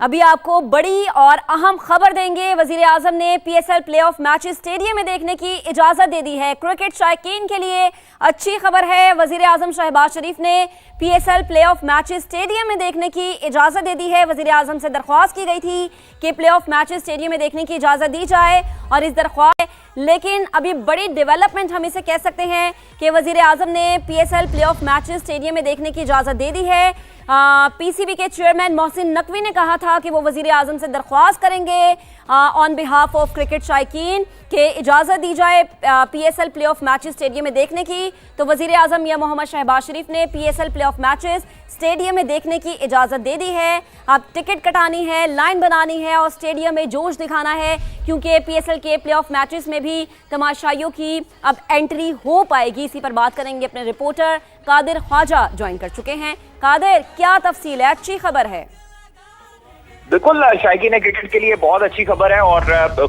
अभी आपको बड़ी और अहम खबर देंगे। वजीर आजम ने पीएसएल प्लेऑफ मैच स्टेडियम में देखने की इजाजत दे दी है। क्रिकेट शायकीन के लिए अच्छी खबर है। वजीर आजम शहबाज शरीफ ने पीएसएल प्लेऑफ मैच स्टेडियम में देखने की इजाजत दे दी है। वजीर आजम से दरख्वास्त की गई थी कि प्लेऑफ मैच स्टेडियम में देखने की इजाजत दी जाए और इस दरख्वास्त, लेकिन अभी बड़ी डेवलपमेंट हम इसे कह सकते हैं कि वजीर आजम ने पीएसएल प्लेऑफ मैच स्टेडियम में देखने की इजाजत दे दी है। पीसीबी के चेयरमैन मोहसिन नकवी ने कहा था कि वो वजीर आजम से दरख्वास्त करेंगे ऑन बिहाफ ऑफ क्रिकेट शायकीन के इजाज़त दी जाए पीएसएल प्लेऑफ मैचेस स्टेडियम में देखने की। तो वजीर आजम मियां मोहम्मद शहबाज शरीफ ने पीएसएल प्लेऑफ मैचेस स्टेडियम में देखने की इजाज़त दे दी है। अब टिकट कटानी है, लाइन बनानी है और स्टेडियम में जोश दिखाना है, क्योंकि पीएसएल के प्लेऑफ मैचेस में भी तमाशाइयों की अब एंट्री हो पाएगी। इसी पर बात करेंगे। अपने रिपोर्टर कादिर ख्वाजा ज्वाइन कर चुके हैं। कादिर, क्या तफसील है? अच्छी खबर है। बिल्कुल, शायकीन क्रिकेट के लिए बहुत अच्छी खबर है और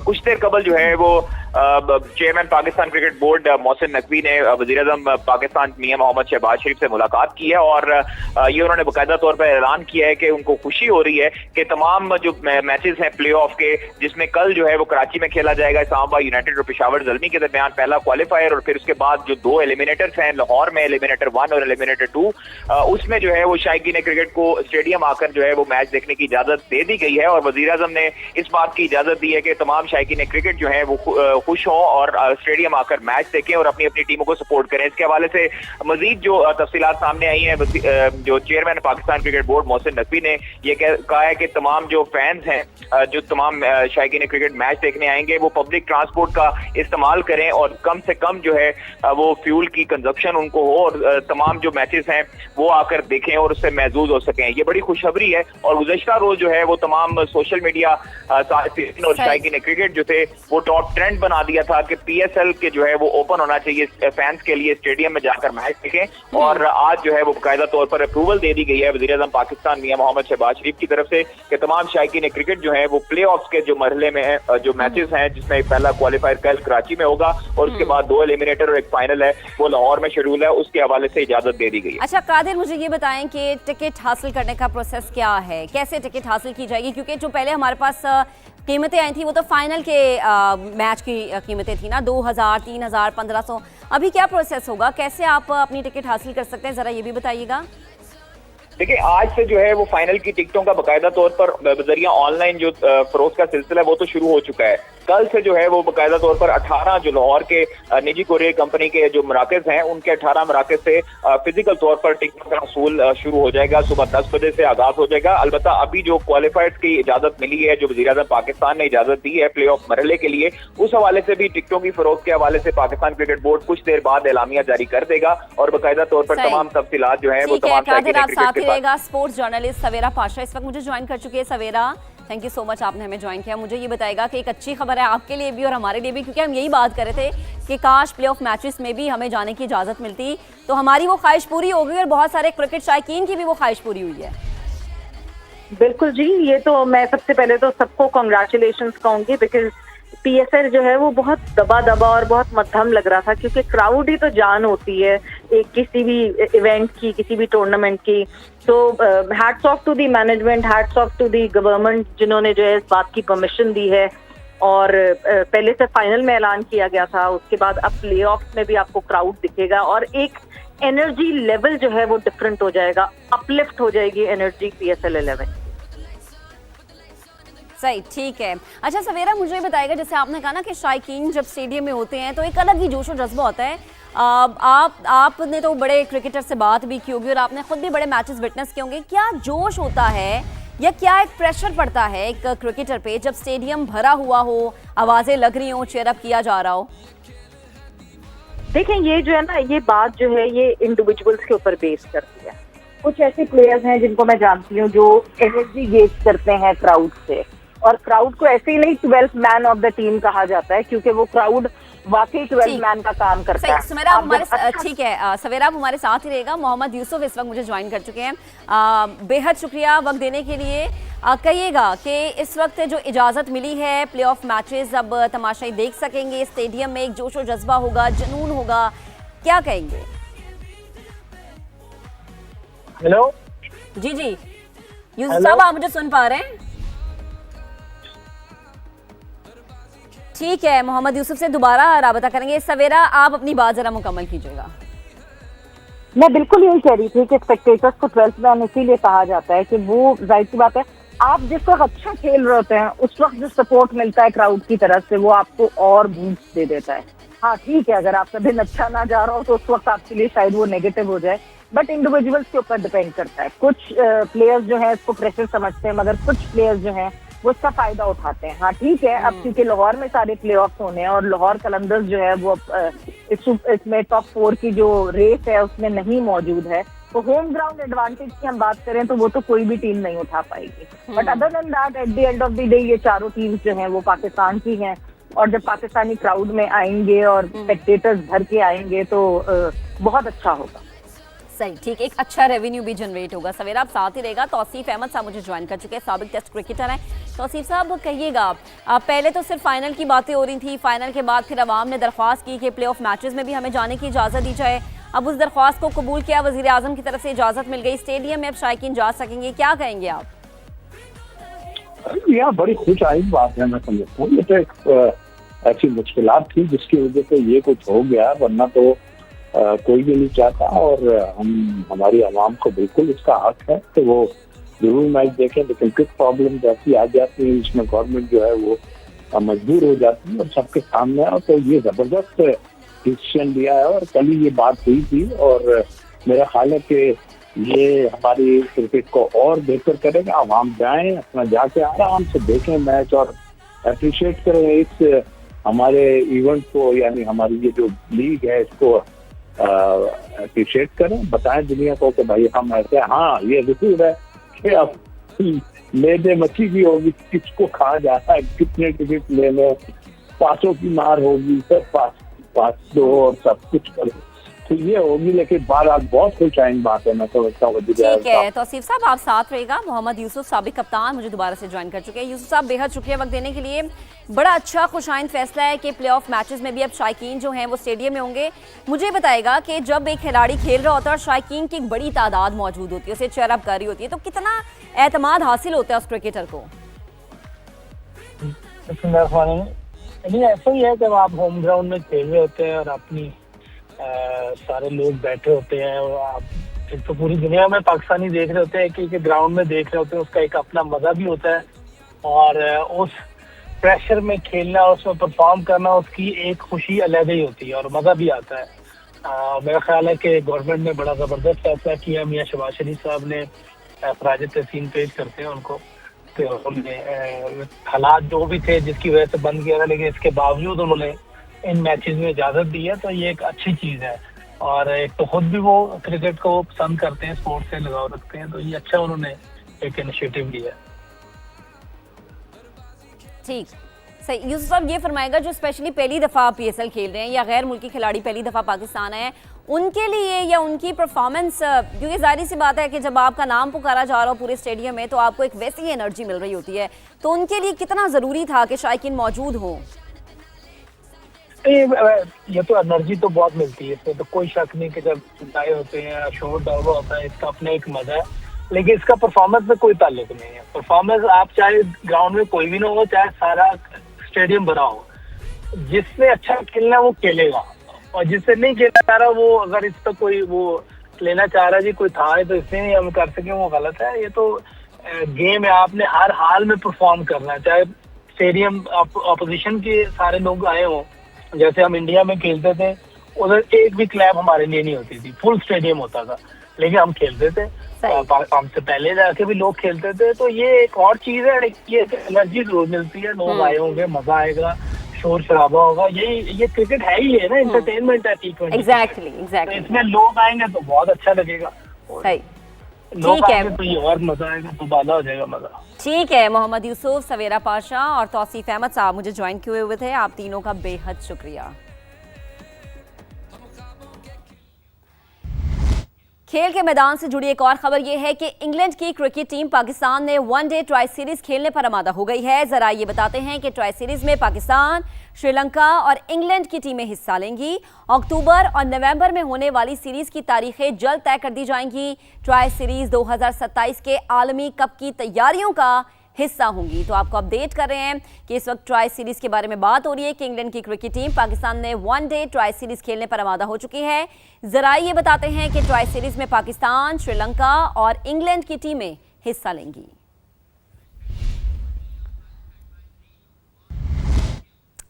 कुछ देर कबल जो है वो chairman Pakistan cricket board Mohsin Naqvi ने वज़ीर आज़म पाकिस्तान मियां मोहम्मद शहबाज शरीफ से मुलाकात की है और ये उन्होंने बाकायदा तौर पर ऐलान किया है कि उनको खुशी हो रही है कि तमाम जो मैचेस हैं प्ले ऑफ के, जिसमें कल जो है वो कराची में खेला जाएगा इस्लामाबाद यूनाइटेड और पेशावर ज़ल्मी के दरमियान पहला क्वालिफायर, और फिर उसके बाद जो दो एलिमिनेटर्स हैं लाहौर में, एलिमिनेटर 1 और एलिमिनेटर 2, उसमें जो है वो शायकीन क्रिकेट को स्टेडियम आकर जो है वो मैच देखने की इजाजत दे दी गई है। और वज़ीर आज़म ने इस बात की इजाजत दी है कि तमाम शायकीन क्रिकेट जो है वो खुश हों और स्टेडियम आकर मैच देखें और अपनी अपनी टीमों को सपोर्ट करें। इसके हवाले से मजीद जो तफसीलात सामने आई हैं, जो chairman Pakistan cricket board Mohsin Naqvi ने ये कहा है कि तमाम जो फैंस हैं, जो तमाम शायकीन क्रिकेट मैच देखने आएंगे, वो पब्लिक ट्रांसपोर्ट का इस्तेमाल करें और कम से कम जो है वो फ्यूल की कंजप्शन उनको हो और तमाम जो मैचेस हैं वो आकर देखें और उससे महजूज हो सकें। ये बड़ी खुशखबरी है। और गुज़श्ता रोज जो है वो तमाम सोशल मीडिया साहिबीन और शायकीन क्रिकेट जो थे वो टॉप ट्रेंड बना दिया था कि पीएसएल के जो है वो ओपन होना चाहिए फैंस के लिए, स्टेडियम में जाकर मैच देखें। और आज जो है वो बाकायदा तौर पर अप्रूवल दे दी गई है वज़ीर आज़म पाकिस्तान मियां मोहम्मद शहबाज शरीफ की तरफ से कि तमाम शायकीन क्रिकेट जो है वो प्ले ऑफ के जो मरहले में है, जो मैचेस हैं, जिसमें पहला क्वालिफायर कल कराची में होगा और उसके बाद दो एलिमिनेटर और एक फाइनल है वो लाहौर में शेड्यूल है, उसके हवाले से इजाजत दे दी गई है। अच्छा कादिर, मुझे ये बताएं कि टिकट हासिल करने का प्रोसेस क्या है, कैसे टिकट हासिल की जाएगी? क्योंकि जो पहले हमारे पास कीमतें आई थी वो तो फाइनल के मैच की कीमतें थी ना, 2000, 3000, 1500। अभी क्या प्रोसेस होगा, कैसे आप अपनी टिकट हासिल कर सकते हैं, जरा ये भी बताइएगा। देखिए, आज से जो है वो फाइनल की टिकटों का बाकायदा तौर पर जरिए ऑनलाइन जो फरोख्त का सिलसिला है वो तो शुरू हो चुका है। कल से जो है वो बाकायदा तौर पर 18 जो लाहौर के निजी कोरियर कंपनी के जो मराकज हैं उनके 18 मराकज से फिजिकल तौर पर टिकटों का वसूल शुरू हो जाएगा। सुबह 10 बजे से आगाज हो जाएगा। अलबत्ता अभी जो क्वालिफायर्स की इजाजत मिली है, जो वज़ीर आज़म पाकिस्तान ने इजाजत दी है प्ले ऑफ मरहले के लिए, उस हवाले से भी टिकटों की फरोख्त के हवाले से पाकिस्तान क्रिकेट बोर्ड कुछ देर बाद एलामिया जारी कर देगा और बाकायदा तौर पर तमाम तफसीलात जो है वो तमाम स्पोर्ट्स जर्नलिस्ट सवेरा पाशा इस वक्त मुझे ज्वाइन कर चुकी है। सवेरा, थैंक यू सो मच, आपने हमें ज्वाइन किया। मुझे ये बताएगा कि एक अच्छी खबर है आपके लिए भी और हमारे लिए भी, क्योंकि हम यही बात कर रहे थे कि काश प्लेऑफ मैचेस में भी हमें जाने की इजाजत मिलती तो हमारी वो ख्वाहिश पूरी हो गई और बहुत सारे क्रिकेट शायकीन की भी वो ख्वाहिश पूरी हुई है। बिल्कुल जी, ये तो मैं सबसे पहले तो सबको कॉन्ग्रेचुलेशंस कहूंगी, बिकॉज पीएसएल जो है वो बहुत दबा दबा और बहुत मध्यम लग रहा था, क्योंकि क्राउड ही तो जान होती है एक किसी भी इवेंट की, किसी भी टूर्नामेंट की। तो hats off to the management, hats off to the government, जिन्होंने जो है इस बात की परमिशन दी है। और पहले से फाइनल में ऐलान किया गया था, उसके बाद अब प्ले ऑफ में भी आपको क्राउड दिखेगा और एक एनर्जी लेवल जो है वो डिफरेंट हो जाएगा, अपलिफ्ट हो जाएगी एनर्जी पीएसएल 11। सही, ठीक है। अच्छा सवेरा, मुझे बताएगा, जैसे आपने कहा ना कि शायकीन जब स्टेडियम में होते हैं तो एक अलग ही जोश और जज्बा होता है। आपने तो बड़े क्रिकेटर से बात भी की होगी और आपने खुद भी बड़े मैचेस विटनेस किए होंगे। क्या जोश होता है या क्या एक प्रेशर पड़ता है एक क्रिकेटर पे जब स्टेडियम भरा हुआ हो, आवाजें लग रही हो, चेयर अप किया जा रहा हो? देखें, ये जो है ना, ये बात जो है ये इंडिविजुअल्स के ऊपर बेस करती है। कुछ ऐसे प्लेयर्स हैं जिनको मैं जानती हूँ जो एनर्जी गेट करते हैं क्राउड से, और क्राउड को ऐसे ही नहीं 12th man of the team कहा जाता है, क्योंकि वो क्राउड वाकई 12th मैन का काम करता है। सवेरा आप हमारे ठीक है, सवेरा आप हमारे साथ ही रहेगा। मोहम्मद यूसुफ इस वक्त मुझे ज्वाइन कर चुके हैं। बेहद शुक्रिया वक्त देने के लिए। कहिएगा कि इस वक्त जो इजाज़त मिली है प्ले ऑफ मैचेस अब तमाशाई देख सकेंगे, स्टेडियम में एक जोश और जज्बा होगा, जुनून होगा, क्या कहेंगे? हेलो जी यूसुफ साहब, आप मुझे सुन पा रहे हैं? ठीक है, मोहम्मद यूसुफ से दोबारा राबता करेंगे। सवेरा, आप अपनी बात जरा मुकम्मल कीजिएगा। मैं बिल्कुल यही कह रही थी कि स्पेक्टेटर्स को 12th मैन इसीलिए कहा जाता है कि वो जाहिर सी बात है, आप जिस वक्त अच्छा खेल रहे होते हैं उस वक्त जो सपोर्ट मिलता है क्राउड की तरफ से वो आपको और बूस्ट दे देता है। हाँ ठीक है, अगर आपका दिन अच्छा ना जा रहा हो तो उस वक्त आपके लिए शायद वो नेगेटिव हो जाए, बट इंडिविजुअल्स के ऊपर डिपेंड करता है। कुछ प्लेयर्स जो है इसको प्रेशर समझते हैं, मगर कुछ प्लेयर्स जो हैं वो इसका फायदा उठाते हैं। हाँ ठीक है, अब क्योंकि लाहौर में सारे प्लेऑफ्स होने हैं और लाहौर कलंदर्स जो है वो इसमें टॉप 4 की जो रेस है उसमें नहीं मौजूद है, तो होम ग्राउंड एडवांटेज की हम बात करें तो वो तो कोई भी टीम नहीं उठा पाएगी। But other than that, at the end of the day ये चारों टीम्स जो हैं वो पाकिस्तान की हैं, और जब पाकिस्तानी क्राउड में आएंगे और स्पेक्टेटर्स भर के आएंगे तो बहुत अच्छा होगा। सही, ठीक, एक अच्छा रेवेन्यू भी जनरेट होगा। सवेरा आप साथ ही रहेगा। तौसीफ अहमद साहब मुझे ज्वाइन कर चुके हैं, साबिक टेस्ट क्रिकेटर हैं। तौसीफ साहब कहिएगा, आप पहले तो सिर्फ फाइनल की बातें हो रही थी, फाइनल के बाद फिर अवाम ने दरख्वास्त की कि प्ले ऑफ मैचेस में भी हमें जाने की इजाज़त दी जाए। अब उस दरख्वास्त को कबूल किया, वज़ीर आज़म की तरफ से इजाज़त मिल गई, स्टेडियम में अब शायकीन जा सकेंगे, क्या कहेंगे आप? यह बड़ी खुश आइंद बात है, मैं समझता हूँ। ये तो एक ऐसी मुश्किलात थी जिसकी वजह से ये कुछ हो गया, वरना तो कोई भी नहीं चाहता, और हमारी आवाम को बिल्कुल इसका हक है कि वो जरूर मैच देखें। लेकिन कुछ प्रॉब्लम ऐसी आ जाती है जिसमें गवर्नमेंट जो है वो मजबूर हो जाती है और सबके सामने, और तो ये जबरदस्त डिसीजन लिया है। और कल ही ये बात हुई थी, और मेरा ख्याल है कि ये हमारी क्रिकेट को और बेहतर करेगा। आवाम जाएं, अपना जाके आराम से देखें मैच और अप्रिशिएट करें इस हमारे इवेंट को, यानी हमारी ये जो लीग है इसको अप्रिशिएट करें, बताएं दुनिया को कि भाई हम ऐसे। हाँ ये जरूर है कि अब मेदे मच्छी भी होगी, किसको कहा जाता है, कितने टिकट लेने, पासों की मार होगी, सब पास दो और सब कुछ करो, तो ये होगी। लेकिन बार बहुत खुश आइंद बात है, मैं समझता हूँ। ठीक है तौसीफ साहब, आप साथ रहेगा। मोहम्मद यूसुफ साबिक कप्तान मुझे दोबारा से ज्वाइन कर चुके हैं। यूसुफ साहब, बेहद शुक्रिया वक्त देने के लिए। बड़ा अच्छा खुशाइंद फैसला है कि प्ले ऑफ मैचेस में भी अब शायकीन जो हैं वो स्टेडियम में होंगे। मुझे बताएगा कि जब एक खिलाड़ी खेल रहा होता है और शायकीन की एक बड़ी तादाद मौजूद होती है, उसे चेयर अप कर रही होती है, तो कितना एतमाद हासिल होता है उस क्रिकेटर को? नहीं, ऐसा ही है जब आप होम ग्राउंड में खेल रहे होते हैं और अपनी सारे लोग बैठे होते हैं, और आप एक तो पूरी दुनिया में पाकिस्तानी देख रहे होते हैं कि ग्राउंड में देख रहे होते हैं, उसका एक अपना मजा भी होता है। और उस प्रेशर में खेलना, उसमें परफॉर्म करना, उसकी एक खुशी अलग ही होती है और मजा भी आता है। मेरा ख्याल है कि गवर्नमेंट ने बड़ा जबरदस्त फैसला किया। मियां शहबाज शरीफ साहब ने खराज तहसीन पेश करते हैं उनको, तो उन्होंने हालात जो भी थे जिसकी वजह से बंद किया था, लेकिन इसके बावजूद उन्होंने इन मैचेस में इजाजत दी है, तो ये एक अच्छी चीज है। और एक तो खुद भी वो क्रिकेट को पसंद करते हैं, स्पोर्ट्स से लगाव रखते हैं, तो ये अच्छा उन्होंने एक इनिशिएटिव लिया है। ठीक, सही। यूसुफ साहब ये फरमाएगा, जो स्पेशली पहली दफ़ा PSL खेल रहे हैं या गैर मुल्की खिलाड़ी पहली दफ़ा पाकिस्तान आए हैं, उनके लिए या उनकी परफॉर्मेंस, क्योंकि जाहिर सी बात है कि जब आपका नाम पुकारा जा रहा हो पूरे स्टेडियम में तो आपको एक वैसी ही एनर्जी मिल रही होती है, तो उनके लिए कितना ज़रूरी था कि शायकीन मौजूद हो? ये तो एनर्जी तो बहुत मिलती है, इसमें तो कोई शक नहीं कि जब आए होते हैं, शोर डाउन होता है, इसका अपना एक मजा है। लेकिन इसका परफॉर्मेंस में कोई ताल्लुक नहीं है। परफॉर्मेंस आप चाहे ग्राउंड में कोई भी ना हो, चाहे सारा स्टेडियम भरा हो, जिसने अच्छा खेलना वो खेलेगा, और जिससे नहीं खेलना चाह रहा वो, अगर इस पर कोई वो लेना चाह रहा जी कोई था है तो इससे नहीं हम कर सके, वो गलत है। ये तो गेम है, आपने हर हाल में परफॉर्म करना, चाहे स्टेडियम अपोजिशन के सारे लोग आए हों। जैसे हम इंडिया में खेलते थे, उधर एक भी क्लैप हमारे लिए नहीं होती थी, फुल स्टेडियम होता था, लेकिन हम खेलते थे। हमसे पहले जाके भी लोग खेलते थे, तो ये एक और चीज है, ये एनर्जी रोज मिलती है, लोग आए होंगे, मजा आएगा, शोर शराबा होगा। ये क्रिकेट है ही है ना, एंटरटेनमेंट है T20। एग्जैक्टली तो इसमें लोग आएंगे तो बहुत अच्छा लगेगा, लोग आएंगे तो ये और मजा आएगा, तो बाला हो जाएगा मजा। ठीक है, मोहम्मद यूसुफ, सवेरा पाशा और तौसीफ अहमद साहब मुझे ज्वाइन किए हुए थे, आप तीनों का बेहद शुक्रिया। खेल के मैदान से जुड़ी एक और खबर यह है कि इंग्लैंड की क्रिकेट टीम पाकिस्तान ने वनडे ट्राई सीरीज खेलने पर आमादा हो गई है। जरा ये बताते हैं कि ट्राई सीरीज में पाकिस्तान, श्रीलंका और इंग्लैंड की टीमें हिस्सा लेंगी। अक्टूबर और नवंबर में होने वाली सीरीज की तारीखें जल्द तय कर दी जाएंगी। ट्राई सीरीज 2027 के आलमी कप की तैयारियों का हिस्सा होंगी। तो आपको अपडेट कर रहे हैं कि इस वक्त ट्राई सीरीज के बारे में बात हो रही है कि इंग्लैंड की क्रिकेट टीम पाकिस्तान में वनडे ट्राई सीरीज खेलने पर आमादा हो चुकी है। जरा ये बताते हैं कि ट्राई सीरीज में पाकिस्तान, श्रीलंका और इंग्लैंड की टीमें हिस्सा लेंगी।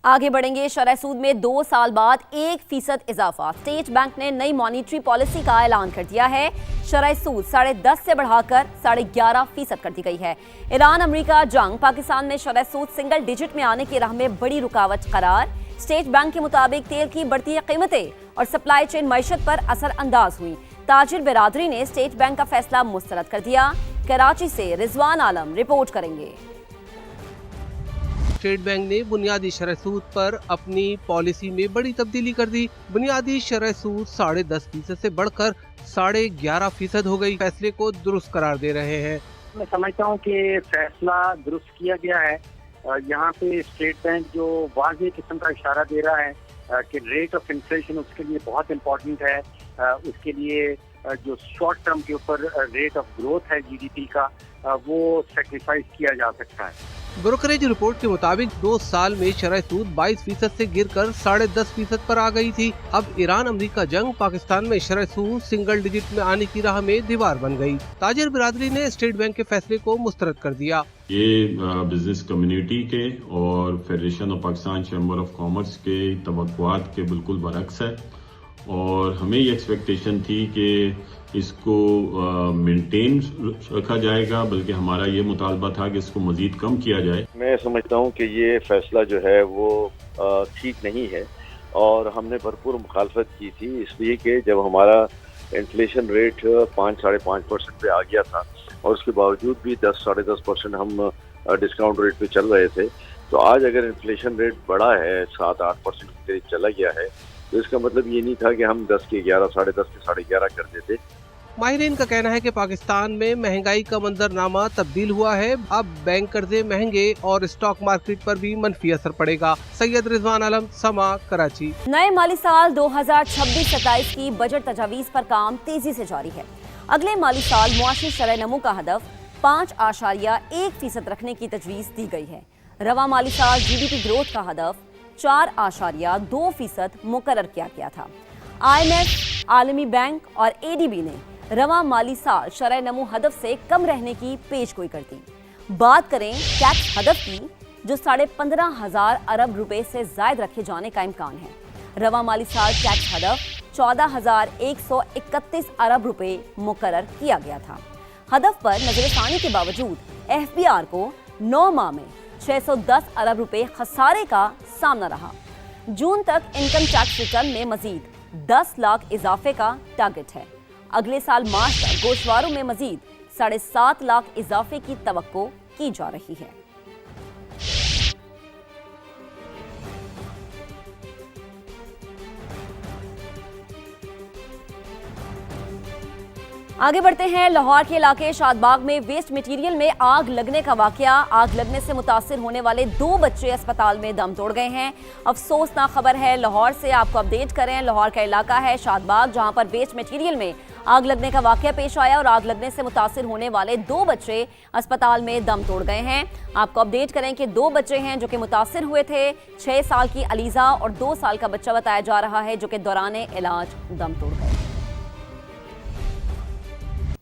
आगे बढ़ेंगे। शरह सूद में 2 साल बाद 1% इजाफा। स्टेट बैंक ने नई मॉनिटरी पॉलिसी का ऐलान कर दिया है। शरह सूद 10.5 से बढ़ाकर 11.5% कर दी गई है। ईरान अमेरिका जंग पाकिस्तान में शरह सूद सिंगल डिजिट में आने की राह में बड़ी रुकावट करार। स्टेट बैंक के मुताबिक तेल की बढ़ती कीमतें और सप्लाई चेन मईशत पर असरअंदाज हुई। ताजिर बिरादरी ने स्टेट बैंक का फैसला मुस्तरद कर दिया। कराची से रिजवान आलम रिपोर्ट करेंगे। स्टेट बैंक ने बुनियादी शरह सूद पर अपनी पॉलिसी में बड़ी तब्दीली कर दी। बुनियादी शरह सूद 10.5% से बढ़कर 11.5% हो गई। फैसले को दुरुस्त करार दे रहे हैं। मैं समझता हूँ कि फैसला दुरुस्त किया गया है। यहाँ पे स्टेट बैंक जो वाज़ेह किस्म का इशारा दे रहा है कि रेट ऑफ इन्फ्लेशन उसके लिए बहुत इम्पोर्टेंट है। उसके लिए जो शॉर्ट टर्म के ऊपर रेट ऑफ ग्रोथ है जीडीपी का, वो सेक्रीफाइस किया जा सकता है। ब्रोकरेज रिपोर्ट के मुताबिक 2 साल में शरह सूद 22% से गिरकर 10.5% पर आ गई थी। अब ईरान अमेरिका जंग पाकिस्तान में शरह सूद सिंगल डिजिट में आने की राह में दीवार बन गई। ताजिर बिरादरी ने स्टेट बैंक के फैसले को मुस्तरद कर दिया। ये बिजनेस कम्युनिटी के और federation of Pakistan chamber of commerce के तवक्कुआत के बिल्कुल बरक्स है और हमें ये एक्सपेक्टेशन थी कि इसको मेंटेन रखा जाएगा, बल्कि हमारा ये मुतालबा था कि इसको मजीद कम किया जाए। मैं समझता हूँ कि ये फैसला जो है वो ठीक नहीं है और हमने भरपूर मुखालफत की थी, इसलिए कि जब हमारा इन्फ्लेशन रेट 5-5.5% पे आ गया था और उसके बावजूद भी 10-10.5% हम डिस्काउंट रेट पे चल रहे थे, तो आज अगर इन्फ्लेशन रेट बढ़ा है 7-8% के करीब चला गया है, तो इसका मतलब ये नहीं था कि हम 10 के 11, 10.5 के 11.5 कर देते। माहिरीन का कहना है कि पाकिस्तान में महंगाई का मंजरनामा तब्दील हुआ है। अब बैंक कर्जे महंगे और स्टॉक मार्केट पर भी मनफी असर पड़ेगा। सैयद रिजवान आलम, समा, कराची। नए माली साल 2026-27 की बजट तजावीज़ पर काम तेजी से जारी है। अगले माली साल मुआशी शरह नमू का हदफ 5.1% रखने की तजवीज़ दी गई है। रवा माली साल जीडीपी ग्रोथ का हदफ 4.2% मुकर्रर किया गया था। IMF, आलमी बैंक और ADB ने रवा माली साल शरह नमू हदफ से कम रहने की पेशगोई कर दी। बात करें टैक्स हदफ की, जो 15,500 अरब रुपए से जायद रखे जाने का इम्कान है। रवा माली साल टैक्स हदफ 14,131 अरब रुपए मुकर्रर किया गया था। हदफ पर नजरसानी के बावजूद FBR को 9 माह में 610 अरब रुपए खसारे का सामना रहा। जून तक इनकम टैक्स रिटर्न में मजीद 10 लाख इजाफे का टारगेट है। अगले साल मार्च तक गोशवारों में मजीद 7.5 लाख इजाफे की तवक्को की जा रही है। आगे बढ़ते हैं। लाहौर के इलाके शादबाग में वेस्ट मटेरियल में आग लगने का वाकया। आग लगने से मुतासिर होने वाले 2 बच्चे अस्पताल में दम तोड़ गए हैं। अफसोसनाक खबर है लाहौर से, आपको अपडेट करें। लाहौर का इलाका है शादबाग, जहां पर वेस्ट मटेरियल में आग लगने का वाकया पेश आया और आग लगने से मुतासिर होने वाले 2 बच्चे अस्पताल में दम तोड़ गए हैं। आपको अपडेट करें कि 2 बच्चे हैं जो कि मुतासिर हुए थे। 6 साल की अलीजा और 2 साल का बच्चा बताया जा रहा है, जो कि दौरान इलाज दम तोड़ गए।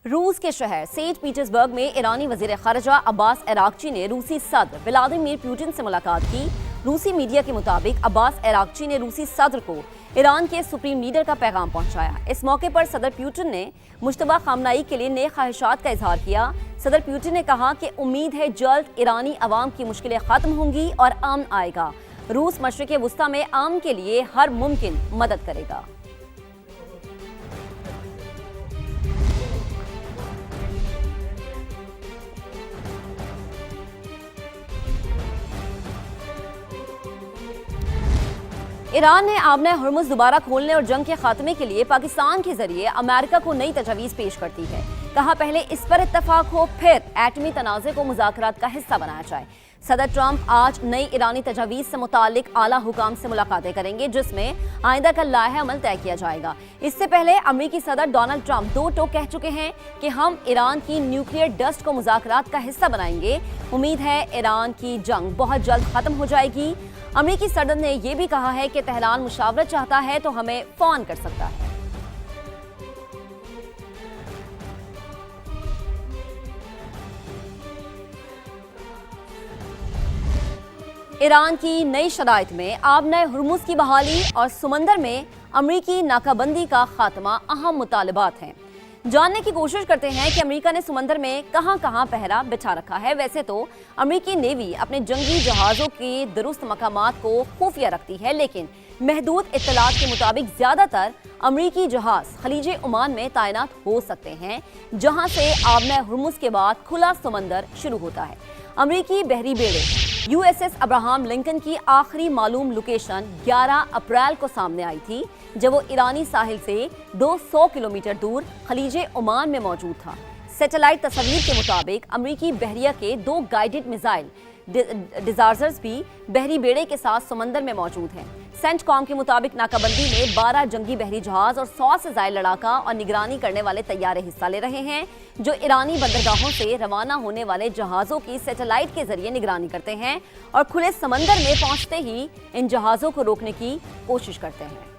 रूस के शहर सेंट पीटर्सबर्ग में ईरानी वजीर खारजा अब्बास अरागची ने रूसी सदर व्लादिमीर पुतिन से मुलाकात की। रूसी मीडिया के मुताबिक अब्बास अरागची ने रूसी सदर को ईरान के सुप्रीम लीडर का पैगाम पहुंचाया। इस मौके पर सदर पुतिन ने मुश्तबा खामनाई के लिए नेक ख्वाहिशात का इजहार किया। सदर पुतिन ने कहा कि उम्मीद है जल्द ईरानी अवाम की मुश्किलें खत्म होंगी और अमन आएगा। रूस मशरिक़ वुस्ता में अमन के लिए हर मुमकिन मदद करेगा। ईरान ने आबना हुर्मुज़ दोबारा खोलने और जंग के खात्मे के लिए पाकिस्तान के जरिए अमेरिका को नई तजवीज़ पेश करती है। कहा पहले इस पर इत्तफाक हो, फिर एटमी तनाज़े को मुज़ाकरात का हिस्सा बनाया जाए। सदर ट्रंप आज नई ईरानी तजावीज़ से मुतालिक आला हुकाम से मुलाकातें करेंगे, जिसमें आइंदा का लाहे अमल तय किया जाएगा। इससे पहले अमेरिकी सदर डोनाल्ड ट्रंप दो टोक कह चुके हैं कि हम ईरान की न्यूक्लियर डस्ट को मुज़ाकरात का हिस्सा बनाएंगे। उम्मीद है ईरान की जंग बहुत जल्द खत्म हो जाएगी। अमेरिकी सदर ने यह भी कहा है कि तेहरान मुशावरत चाहता है तो हमें फोन कर सकता है। ईरान की नई शराइत में आबने हुर्मुज की बहाली और समंदर में अमरीकी नाकाबंदी का खात्मा अहम मुतालबात हैं। जानने की कोशिश करते हैं कि अमेरिका ने समंदर में कहां-कहां पहरा बिछा रखा है। वैसे तो अमेरिकी नेवी अपने जंगी जहाज़ों के दुरुस्त मकामात को खुफिया रखती है, लेकिन महदूद इत्तलात के मुताबिक ज्यादातर अमेरिकी जहाज खलीजे ओमान में तैनात हो सकते हैं, जहां से आबने हुर्मुज के बाद खुला समंदर शुरू होता है। अमेरिकी बहरी बेड़े USS अब्राहम लिंकन की आखिरी मालूम लोकेशन 11 अप्रैल को सामने आई थी, जब वो ईरानी साहिल से 200 किलोमीटर दूर खलीजे ओमान में मौजूद था। सैटेलाइट तस्वीर के मुताबिक अमेरिकी बहरिया के 2 गाइडेड मिसाइल डिजास्टर्स भी बहरी बेड़े के साथ समंदर में मौजूद हैं। सेंटकॉम के मुताबिक नाकाबंदी में 12 जंगी बहरी जहाज और 100 से ज्यादा लड़ाका और निगरानी करने वाले तैयारे हिस्सा ले रहे हैं, जो ईरानी बंदरगाहों से रवाना होने वाले जहाजों की सैटेलाइट के जरिए निगरानी करते हैं और खुले समंदर में पहुंचते ही इन जहाजों को रोकने की कोशिश करते हैं।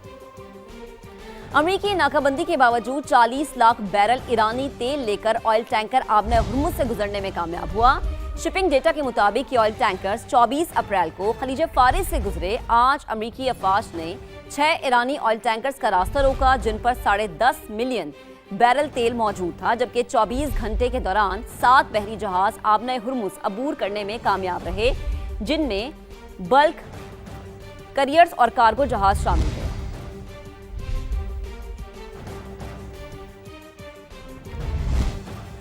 अमेरिकी नाकाबंदी के बावजूद 40 लाख बैरल ईरानी तेल लेकर ऑयल टैंकर आबने हुर्मुज से गुजरने में कामयाब हुआ। शिपिंग डेटा के मुताबिक ये ऑयल टैंकर्स 24 अप्रैल को खलीज फारिस से गुजरे। आज अमेरिकी अफवाज ने 6 ईरानी ऑयल टैंकर्स का रास्ता रोका, जिन पर 10.5 मिलियन बैरल तेल मौजूद था, जबकि 24 घंटे के दौरान 7 बहरी जहाज आबने हुर्मुज अबूर करने में कामयाब रहे, जिनमें बल्क करियर्स और कार्गो जहाज शामिल थे।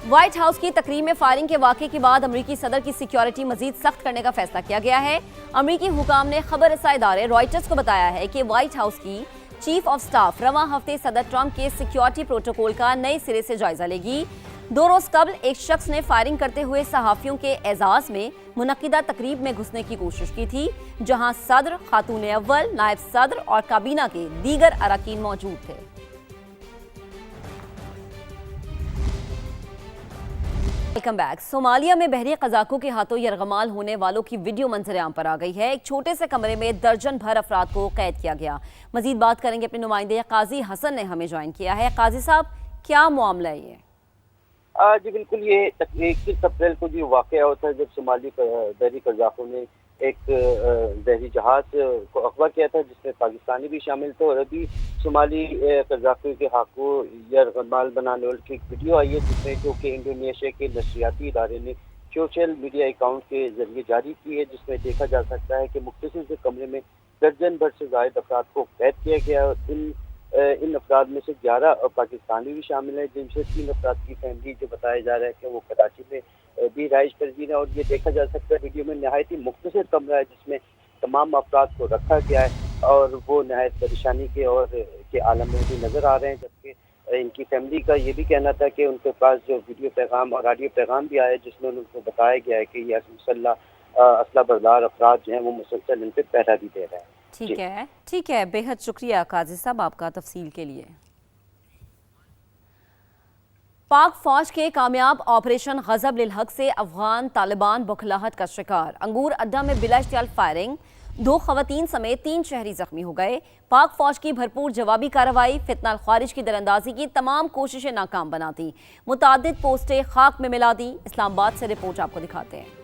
व्हाइट हाउस की तकरीर में फायरिंग के वाक़े के बाद अमेरिकी सदर की सिक्योरिटी मजीद सख्त करने का फैसला किया गया है। अमेरिकी हुकाम ने खबर रसा इदारे रॉयटर्स को बताया है कि व्हाइट हाउस की चीफ ऑफ स्टाफ रवां हफ्ते सदर ट्रंप के सिक्योरिटी प्रोटोकॉल का नए सिरे से जायजा लेगी। 2 रोज कबल एक शख्स ने फायरिंग करते हुए सहाफियों के एजाज में मुनक्किदा तकरीब में घुसने की कोशिश की थी, जहां सदर, खातून अव्वल, नायब सदर और काबीना के दीगर अरकान मौजूद थे। Welcome back. सोमालिया में बहरी कज़ाकों के हाथों यरगमाल होने वालों की वीडियो मंजर आम पर आ गई है। एक छोटे से कमरे में दर्जन भर अफराद को कैद किया गया। मजीद बात करेंगे अपने नुमाइंदे काजी हसन ने हमें ज्वाइन किया है। काजी साहब, क्या मामला है ये? जी बिल्कुल, ये 21 अप्रैल को जो वाक़या होता है जब सोमाली बहरी कज़ाकों ने एक बहरी जहाज को अगवा किया था, जिसमें पाकिस्तानी भी शामिल थे, और अभी सोमाली कज़ाकों के हाथों यरगमाल बनाने वाली एक वीडियो आई है, जिसमें जो कि इंडोनेशिया के नशरियाती इदारे ने सोशल मीडिया अकाउंट के जरिए जारी की है, जिसमें देखा जा सकता है कि मुख्तसर से कमरे में दर्जन भर से ज़ायद अफराद को कैद किया गया है। इन अफराद में से 11 पाकिस्तानी भी शामिल हैं, जिनसे 3 अफराद की फैमिली जो बताया जा रहा है कि वो कराची में भी रहाइश पजीर है। और ये देखा जा सकता है वीडियो में नहायत ही मुख्तसर कमरा है, जिसमें तमाम अफराद को रखा गया है और वो नहायत परेशानी के और के आलम में भी नज़र आ रहे हैं। जबकि इनकी फैमिली का ये भी कहना था कि उनके पास जो वीडियो पैगाम और ऑडियो पैगाम भी आया, जिसमें उनको बताया गया है कि ये असला बरदार अफराद जो हैं वो मुसलसल इन पर पहरा भी दे रहे हैं। ठीक है, बेहद शुक्रिया काजी साहब आपका तफसील के लिए। पाक फौज के कामयाब ऑपरेशन गजब लिल हक से अफगान तालिबान बौखलाहट का शिकार। अंगूर अड्डा में बिला इश्तियाल फायरिंग, 2 खवातीन समेत 3 शहरी जख्मी हो गए। पाक फौज की भरपूर जवाबी कार्रवाई फितना ख्वारिज की दरअंदाजी की तमाम कोशिशें नाकाम बना दी। मुतादिद पोस्टें खाक में मिला दी। इस्लामाबाद से रिपोर्ट आपको दिखाते हैं।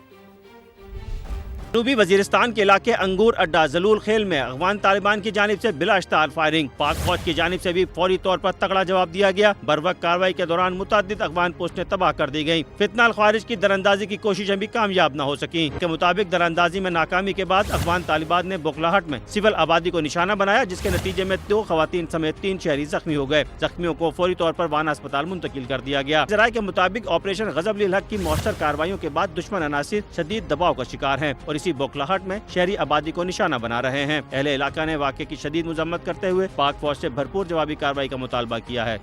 जनूबी वजीरिस्तान के इलाके अंगूर अड्डा जलूल खेल में अफगान तालिबान की जानिब से बिला इश्तियाल फायरिंग। पाक फौज की जानिब से भी फौरी तौर पर तगड़ा जवाब दिया गया। बरवक्त कार्रवाई के दौरान मुतादिद अफगान पोस्टें तबाह कर दी गयी। फितना ख्वारिज की दरअंदाजी की कोशिशें भी कामयाब न हो सकी। के मुताबिक दरअंदाजी में नाकामी के बाद अफगान तालिबान ने बौखलाहट में सिविल आबादी को निशाना बनाया, जिसके नतीजे में 2 खवातीन समेत 3 शहरी जख्मी हो गए। जख्मियों को फौरी तौर पर वाना अस्पताल मुंतकिल कर दिया गया। जराये के मुताबिक ऑपरेशन गजब लिल हक की मौसर कार्रवाइयों के बाद दुश्मन अनासिर शदीद दबाव का शिकार है और इसी बौखलाहट में शहरी आबादी को निशाना बना रहे हैं। अहले इलाका ने वाक़े की शदीद मजम्मत करते हुए पाक फौज से भरपूर जवाबी कार्रवाई का मुतालबा किया है।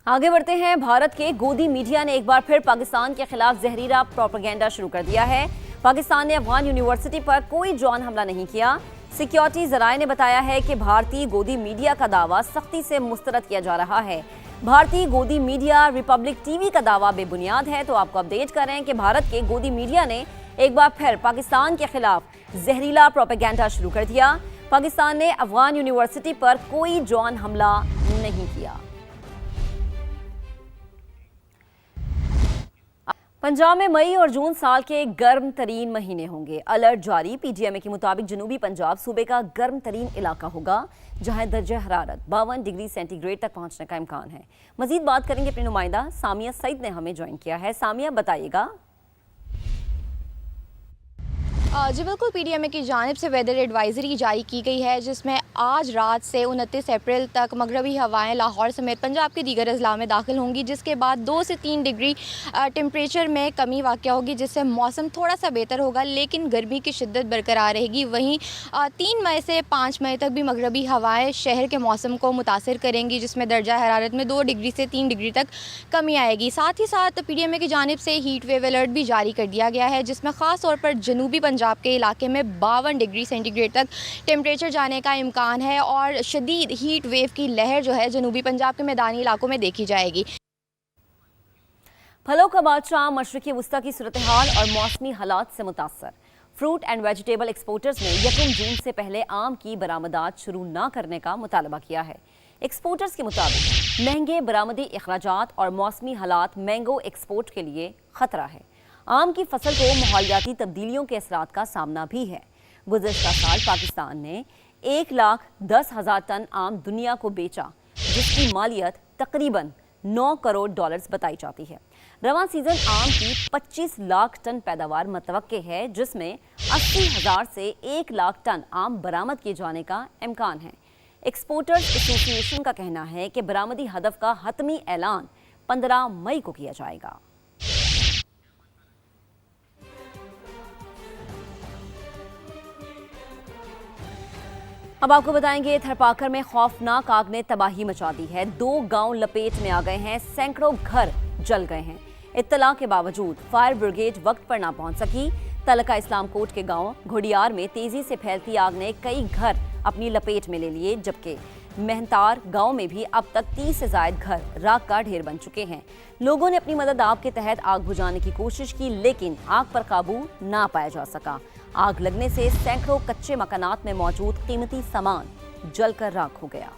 आगे बढ़ते हैं। भारत के गोदी मीडिया ने एक बार फिर पाकिस्तान के खिलाफ जहरीला प्रोपेगेंडा शुरू कर दिया है। पाकिस्तान ने अफगान यूनिवर्सिटी पर कोई ड्रोन हमला नहीं किया। सिक्योरिटी जराये ने बताया है कि भारतीय गोदी मीडिया का दावा सख्ती से मुस्तरद किया जा रहा है। भारतीय गोदी मीडिया रिपब्लिक टीवी का दावा बेबुनियाद है। तो आपको अपडेट कर रहे हैं कि भारत के गोदी मीडिया ने एक बार फिर पाकिस्तान के खिलाफ जहरीला प्रोपेगेंडा शुरू कर दिया। पाकिस्तान ने अफगान यूनिवर्सिटी पर कोई ड्रोन हमला नहीं किया। पंजाब में मई और जून साल के गर्म तरीन महीने होंगे। अलर्ट जारी। पीटीएमए के मुताबिक जनूबी पंजाब सूबे का गर्म तरीन इलाका होगा, जहां दर्जा हरारत 52 डिग्री सेंटीग्रेड तक पहुंचने का इम्कान है। मजीद बात करेंगे अपने नुमाइंदा सामिया सईद ने हमें ज्वाइन किया है। सामिया, बताइएगा। जी बिल्कुल, पीटीएमए की जानिब से वेदर एडवाइजरी जारी की गई है, जिसमें आज रात से 29 अप्रैल तक मगरबी हवाएं लाहौर समेत पंजाब के दीगर अजला में दाखिल होंगी, जिसके बाद 2 से 3 डिग्री टेम्परेचर में कमी वाक़या होगी, जिससे मौसम थोड़ा सा बेहतर होगा, लेकिन गर्मी की शिद्दत बरकरार रहेगी। वहीं 3 मई से 5 मई तक भी मगरबी हवाएं शहर के मौसम को मुतासिर करेंगी, जिसमें दर्जा हरारत में 2 डिग्री से 3 डिग्री तक कमी आएगी। साथ ही साथ पीटीएमए की जानिब से हीट वेव अलर्ट भी जारी कर दिया गया है, जिसमें ख़ास तौर पर जनूबी पंजाब के इलाके में 52 डिग्री सेंटीग्रेड तक टेम्परेचर जाने का इम्कान है और शदीद हीट वेव की लहर जो है जनूबी पंजाब के मैदानी इलाकों में देखी जाएगी। फलों का बादशाह मशरिकी वुस्ता की सूरत हाल और मौसमी हालात से मुतासर। फ्रूट एंड वेजिटेबल एक्सपोर्टर्स ने 1 जून से पहले आम की बरामदात शुरू न करने का मुतालबा किया है। एक्सपोर्टर्स के मुताबिक महंगे बरामदी अखराजात और मौसमी हालात मैंगो एक्सपोर्ट के लिए खतरा है। आम की फसल को माहौलियाती तब्दीलियों के असरात का सामना भी है। गुज़श्ता साल पाकिस्तान ने 1,10,000 टन आम दुनिया को बेचा, जिसकी मालियत तकरीबन $9 करोड़ बताई जाती है। रवां सीजन आम की 25 लाख टन पैदावार मतवक्के है, जिसमें 80,000 से 1 लाख टन आम बरामद किए जाने का इम्कान है। एक्सपोर्टर्स एसोसिएशन का कहना है कि बरामदी हदफ का हतमी ऐलान 15 मई को किया जाएगा। अब आपको बताएंगे, थरपाकर में खौफनाक आग ने तबाही मचा दी है। 2 गांव लपेट में आ गए हैं, सैकड़ों घर जल गए हैं। इत्तला के बावजूद फायर ब्रिगेड वक्त पर ना पहुंच सकी। तलका इस्लाम कोट के गांव घोड़ियार में तेजी से फैलती आग ने कई घर अपनी लपेट में ले लिए, जबकि मेहनतार गांव में भी अब तक 30 से ज्यादा घर राख का ढेर बन चुके हैं। लोगों ने अपनी मदद आप के तहत आग बुझाने की कोशिश की, लेकिन आग पर काबू ना पाया जा सका। आग लगने से सैकड़ों कच्चे मकानात में मौजूद कीमती सामान जलकर राख हो गया।